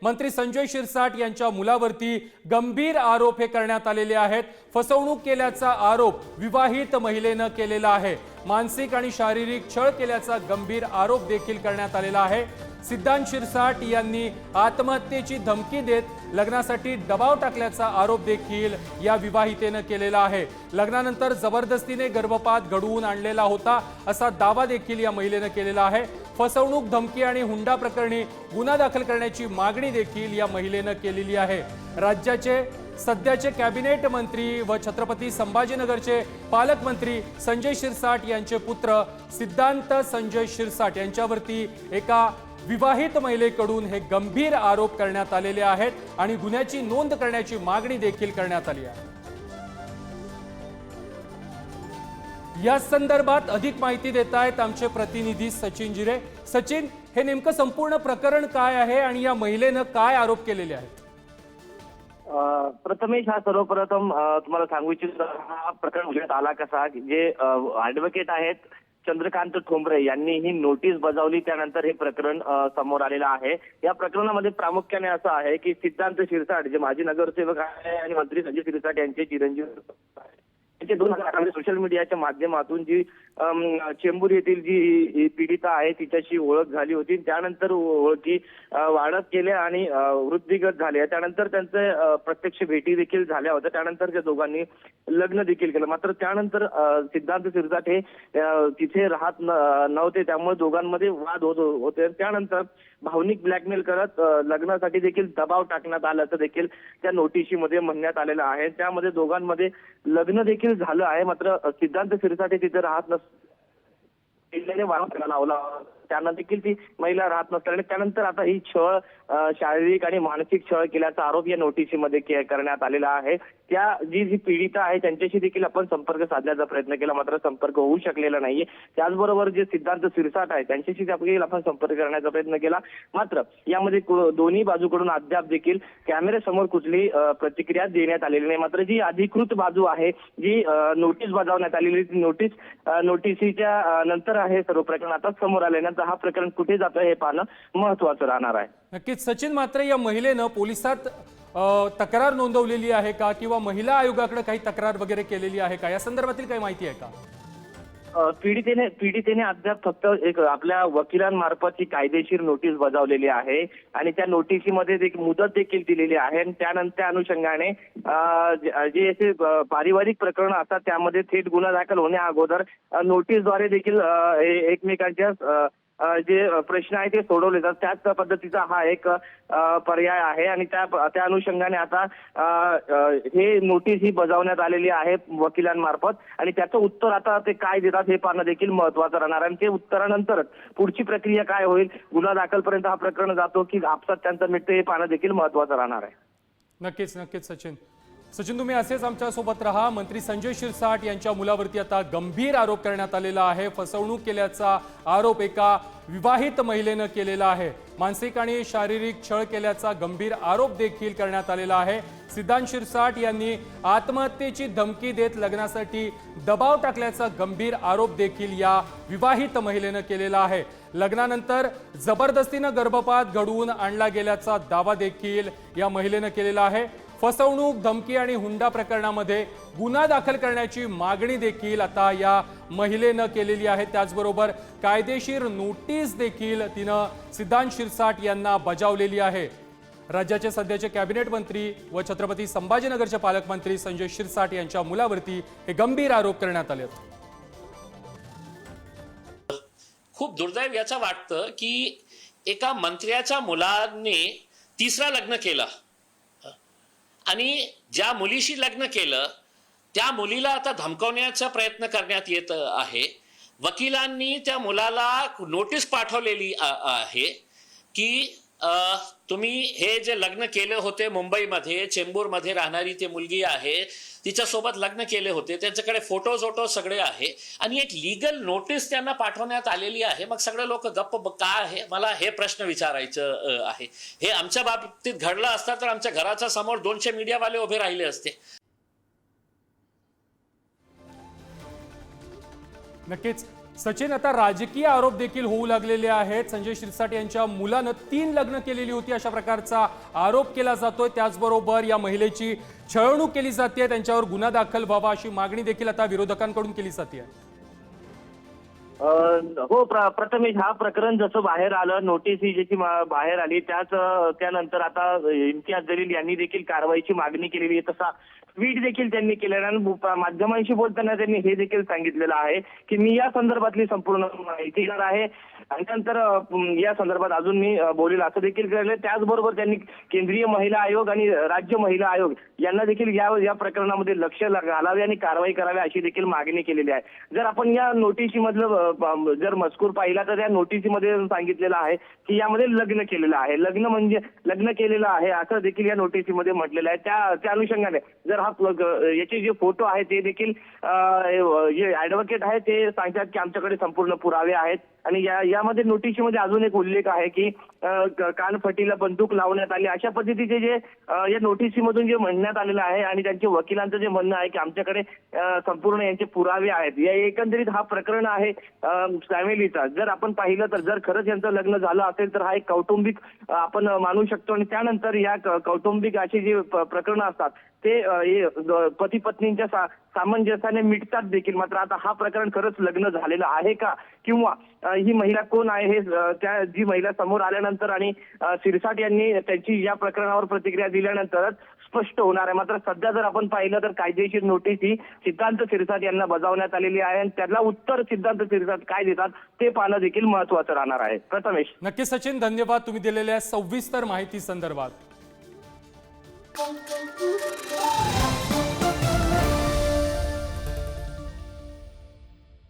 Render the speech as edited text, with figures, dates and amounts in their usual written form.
मंत्री संजय शिरसाट यांच्या मुलावरती गंभीर आरोप हे करण्यात आलेले आहेत। फसवणूक केल्याचा आरोप विवाहित महिलेनं केलेला आहे। मानसिक आणि शारीरिक छळ केल्याचा गंभीर आरोप देखील करण्यात आलेला आहे। सिद्धांत शिरसाट यांनी आत्महत्येची धमकी देत लग्नासाठी दबाव टाकल्याचा आरोप देखील या विवाहितेनं केलेला आहे। लग्नानंतर जबरदस्तीने गर्भपात घडवून आणलेला होता असा दावा देखील या महिलेनं केलेला आहे। फसवणूक, धमकी आणि हुंडा प्रकरणी गुन्हा दाखल करण्याची मागणी देखील या महिलेनं केलेली आहे। राज्याचे सध्याचे कॅबिनेट मंत्री व छत्रपती संभाजीनगरचे पालकमंत्री संजय शिरसाट यांचे पुत्र सिद्धांत संजय शिरसाट यांच्यावरती एका विवाहित महिलेकडून हे गंभीर आरोप करण्यात आलेले आहेत आणि गुन्ह्याची नोंद करण्याची मागणी देखील करण्यात आली आहे। या संदर्भात अधिक माहिती देत आहेत आमचे प्रतिनिधी सचिन जिरे। सचिन, हे नेमकं संपूर्ण प्रकरण काय आहे आणि या महिलेनं काय आरोप केलेले आहेत? प्रथमेश, हा सर्वप्रथम तुम्हाला सांगू इच्छितो, हा प्रकरण उघडण्यात आला कसा, जे ॲडव्होकेट आहेत चंद्रकांत ठोंबरे यांनी ही नोटीस बजावली, त्यानंतर हे प्रकरण समोर आलेलं आहे। या प्रकरणामध्ये प्रामुख्याने असं आहे की सिद्धांत शिरसाट जे माजी नगरसेवक आहे आणि मंत्री संजय शिरसाट यांचे चिरंजीव 2018 सोशल मीडियाच्या माध्यमातून जी चेंबूर येथील जी पीडिता आहे तिच्याशी ओळख झाली होती। त्यानंतर ओळखी वाढत गेल्या आणि वृद्धिगत झाल्या। त्यानंतर त्यांचे प्रत्यक्ष भेटी देखील झाल्या होत्या। त्यानंतर त्या दोघांनी लग्न देखील केलं। मात्र त्यानंतर सिद्धांत शिरसाट हे तिथे राहत नव्हते, त्यामुळे दोघांमध्ये वाद होते। त्यानंतर भावनिक ब्लॅकमेल करत लग्नासाठी देखील दबाव टाकण्यात आल्याचं देखील त्या नोटिशीमध्ये म्हणण्यात आलेलं आहे। त्यामध्ये दोघांमध्ये लग्न देखील झालं आहे, मात्र सिद्धांत शिरसाट हे तिथे राहत लावला, त्यांना देखील ती महिला राहत नसल्याने त्यानंतर आता ही छळ, शारीरिक आणि मानसिक छळ केल्याचा आरोप या नोटिशीमध्ये करण्यात आलेला आहे। त्या जी पीडिता आहे त्यांच्याशी देखील आपण संपर्क साधण्याचा प्रयत्न केला, मात्र संपर्क होऊ शकलेला नाहीये। त्याचबरोबर जे सिद्धांत शिरसाट आहे त्यांच्याशी आपण संपर्क करण्याचा प्रयत्न केला, मात्र यामध्ये दोन्ही बाजूकडून अद्याप देखील कॅमेऱ्यासमोर कुठली प्रतिक्रिया देण्यात आलेली नाही। मात्र जी अधिकृत बाजू आहे, जी नोटीस बजावण्यात आलेली नोटिसीच्या नंतर आहे सर्व प्रकरण आता समोर आल्यानंतर हा प्रकरण कुठे जातं हे पाहणं महत्त्वाचं राहणार आहे। नक्कीच सचिन, मात्र या महिलेनं पोलिसात तक्रार नोंदवलेली आहे का किंवा महिला आयोगाकडे काही तक्रार वगैरे केलेली आहे का? या संदर्भातील काही माहिती आहे का? पीडितेने अद्याप फक्त एक आपल्या वकिलांमार्फत ही कायदेशीर नोटीस बजावलेली आहे आणि त्या नोटिसीमध्ये एक मुदत देखील दिलेली आहे आणि त्यानंतर त्या अनुषंगाने जे असे पारिवारिक प्रकरण असतात त्यामध्ये थेट गुन्हा दाखल होण्या अगोदर नोटीसद्वारे देखील एकमेकांच्या जे प्रश्न आहे ते सोडवले जातात। त्याच पद्धतीचा हा एक पर्याय आहे आणि त्या अनुषंगाने आता हे नोटीस ही बजावण्यात आलेली आहे वकिलांमार्फत आणि त्याचं उत्तर आता ते काय देतात हे पाहणं देखील महत्त्वाचं राहणार आणि ते उत्तरानंतरच पुढची प्रक्रिया काय होईल, गुन्हा दाखलपर्यंत हा प्रकरण जातो की आपसात त्यांचं मिळतं हे पाहणं देखील महत्त्वाचं राहणार आहे। नक्कीच नक्कीच सचिन, तुम्ही असेच आमच्या सोबत राहा। मंत्री संजय शिरसाट यांच्या मुलावरती आता गंभीर आरोप करण्यात आलेला आहे। फसवणूक केल्याचा आरोप एका विवाहित महिलेनं केलेला आहे। मानसिक आणि शारीरिक छळ केल्याचा गंभीर आरोप देखील करण्यात आलेला आहे। सिद्धांत शिरसाट यांनी आत्महत्येची धमकी देत लग्नासाठी दबाव टाकल्याचा गंभीर आरोप देखील या विवाहित महिलेनं केलेला आहे। लग्नानंतर जबरदस्तीनं गर्भपात घडवून आणला गेल्याचा दावा देखील या महिलेनं केलेला आहे। फसवणूक, धमकी आणि हुंडा प्रकरणामध्ये गुन्हा दाखल करण्याची मागणी देखील आता या महिलेनं केलेली आहे। त्याचबरोबर कायदेशीर नोटीस देखील तिनं सिद्धांत शिरसाट यांना बजावलेली आहे। राज्याचे सध्याचे कॅबिनेट मंत्री व छत्रपती संभाजीनगरचे पालकमंत्री संजय शिरसाट यांच्या मुलावरती हे गंभीर आरोप करण्यात आले आहेत। खूप दुर्दैव याचं वाटतं की एका मंत्र्याच्या मुलाने तिसरा लग्न केलं आणि ज्या मुलीशी लग्न केलं त्या मुलीला आता धमकवण्याचा प्रयत्न करण्यात येत आहे। वकिलांनी त्या मुलाला नोटीस पाठवलेली आहे की तुम्ही हे जे लग्न केले होते मुंबईमध्ये चेंबूरमध्ये राहणारी ती मुलगी आहे तिच्यासोबत लग्न केले होते, त्यांच्याकडे फोटो सगळे आहे आणि एक लीगल नोटीस त्यांना पाठवण्यात आलेली आहे। मग सगळे लोक गप्प का आहे? मला हे प्रश्न विचारायचं आहे। हे आमच्या बाबतीत घडलं असतं तर आमच्या घराच्या समोर 200 मीडियावाले उभे राहिले असते। नक्कीच सचिन, आता राजकीय आरोप देखील होऊ लागलेले आहेत. संजय शिरसाट यांच्या मुलानं 3 लग्न केलेली होती अशा प्रकारचा आरोप केला जातोय. त्याचबरोबर या महिलेची छळवणूक केली जाते, त्यांच्यावर गुन्हा दाखल व्हावा अशी मागणी देखील आता विरोधकांकडून केली जाते. हो प्रथमेश, हा प्रकरण जसं बाहेर आलं, नोटीस ही ज्याची बाहेर आली त्यानंतर आता इम्तियाज जलील यांनी देखील कारवाईची मागणी केलेली आहे. तसा ट्विट देखील त्यांनी केलेला आणि माध्यमांशी बोलताना त्यांनी हे देखील सांगितलेलं आहे की मी या संदर्भातली संपूर्ण माहिती घेणार आहे आणि नंतर या संदर्भात अजून मी बोलेल असं देखील केलं. त्याचबरोबर त्यांनी केंद्रीय महिला आयोग आणि राज्य महिला आयोग यांना देखील या प्रकरणामध्ये लक्ष घालावे आणि कारवाई करावी अशी देखील मागणी केलेली आहे. जर आपण या नोटिशीमधलं जर मजकूर पाहिला तर त्या नोटिशीमध्ये सांगितलेलं आहे की यामध्ये लग्न केलेलं आहे, लग्न म्हणजे लग्न केलेलं आहे असं देखील या नोटिशीमध्ये म्हटलेलं आहे. त्या अनुषंगाने जर याचे जे फोटो आहेत ते देखील जे ऍडव्होकेट आहेत ते सांगतात की आमच्याकडे संपूर्ण पुरावे आहेत आणि यामध्ये नोटिशीमध्ये अजून एक उल्लेख आहे की कानफटीला बंदूक लावण्यात आली अशा पद्धतीचे जे या नोटिशीमधून जे म्हणण्यात आलेलं आहे आणि त्यांच्या वकिलांचं जे म्हणणं आहे की आमच्याकडे संपूर्ण यांचे पुरावे आहेत. या एकंदरीत हा प्रकरण आहे फॅमिलीचा. जर आपण पाहिलं तर जर खरंच यांचं लग्न झालं असेल तर हा एक कौटुंबिक आपण मानू शकतो आणि त्यानंतर या कौटुंबिक अशी जी प्रकरणं असतात ते पती पत्नींच्या सामंजस्याने मिटतात देखील. मात्र आता हा प्रकरण खरंच लग्न झालेलं आहे का किंवा ही महिला कोण आहे हे जी महिला समोर आल्यानंतर आणि शिरसाट यांनी त्यांची या प्रकरणावर प्रतिक्रिया दिल्यानंतरच स्पष्ट होणार आहे. मात्र सध्या जर आपण पाहिलं तर कायदेशीर नोटीस ही सिद्धांत शिरसाट यांना बजावण्यात आलेली आहे आणि त्याला उत्तर सिद्धांत शिरसाट काय देतात ते पाहणं देखील महत्त्वाचं राहणार आहे. प्रथमेश. नक्की सचिन, धन्यवाद तुम्ही दिलेल्या सविस्तर माहिती संदर्भात.